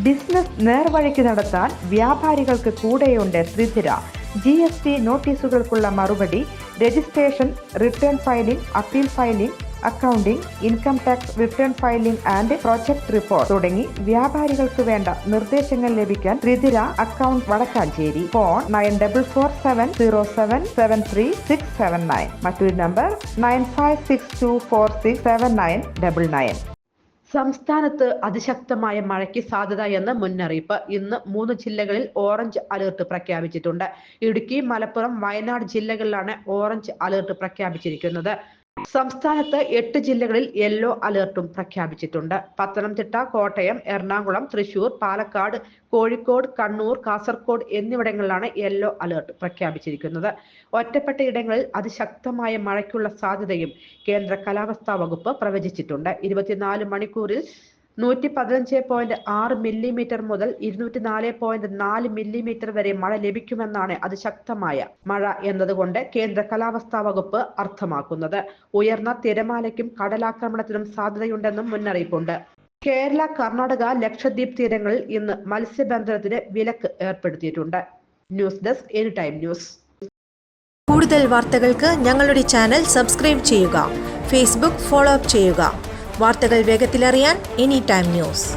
Business നേർവഴിക്ക് നടത്താൻ വ്യാപാരികൾക്ക് കൂടെയുണ്ട് ത്രിധിര. GST നോട്ടീസുകൾക്കുള്ള മറുപടി, registration, return filing, appeal filing, accounting, income tax return filing and project report തുടങ്ങി വ്യാപാരികൾക്ക് വേണ്ട നിർദ്ദേശങ്ങൾ ലഭിക്കാൻ ത്രിധിര അക്കൗണ്ട് വടക്കാഞ്ചേരി. ഫോൺ 9447077369. മറ്റൊരു നമ്പർ 9562467999. സംസ്ഥാനത്ത് അതിശക്തമായ മഴയ്ക്ക് സാധ്യത എന്ന് മുന്നറിയിപ്പ്. ഇന്ന് 3 ജില്ലകളിൽ ഓറഞ്ച് അലർട്ട് പ്രഖ്യാപിച്ചിട്ടുണ്ട്. ഇടുക്കി, മലപ്പുറം, വയനാട് ജില്ലകളിലാണ് ഓറഞ്ച് അലർട്ട് പ്രഖ്യാപിച്ചിരിക്കുന്നത്. സംസ്ഥാനത്ത് 8 ജില്ലകളിൽ യെല്ലോ അലർട്ടും പ്രഖ്യാപിച്ചിട്ടുണ്ട്. പത്തനംതിട്ട, കോട്ടയം, എറണാകുളം, തൃശൂർ, പാലക്കാട്, കോഴിക്കോട്, കണ്ണൂർ, കാസർഗോഡ് എന്നിവിടങ്ങളിലാണ് യെല്ലോ അലർട്ട് പ്രഖ്യാപിച്ചിരിക്കുന്നത്. ഒറ്റപ്പെട്ട ഇടങ്ങളിൽ അതിശക്തമായ മഴയ്ക്കുള്ള സാധ്യതയും കേന്ദ്ര കാലാവസ്ഥാ വകുപ്പ് പ്രവചിച്ചിട്ടുണ്ട്. 24 മണിക്കൂറിൽ 115.6 മില്ലിമീറ്റർ മുതൽ 204.4 മില്ലിമീറ്റർ വരെ മഴ ലഭിക്കുമെന്നാണ് അതിശക്തമായ മഴ എന്നതുകൊണ്ട് കേന്ദ്ര കാലാവസ്ഥാ വകുപ്പ് അർത്ഥമാക്കുന്നത്. ഉയർന്ന തിരമാലയ്ക്കും കടലാക്രമണത്തിനും സാധ്യതയുണ്ടെന്നും മുന്നറിയിപ്പുണ്ട്. കേരള, കർണാടക, ലക്ഷദ്വീപ് തീരങ്ങളിൽ ഇന്ന് മത്സ്യബന്ധനത്തിന് വിലക്ക് ഏർപ്പെടുത്തിയിട്ടുണ്ട്. News desk any time news. കൂടുതൽ വാർത്തകൾക്ക് ഞങ്ങളുടെ ചാനൽ സബ്സ്ക്രൈബ് ചെയ്യുക. ഫേസ്ബുക്ക് ഫോളോ അപ്പ് ചെയ്യുക. വാർത്തകൾ വേഗത്തിലറിയാൻ എനി ടൈം ന്യൂസ്.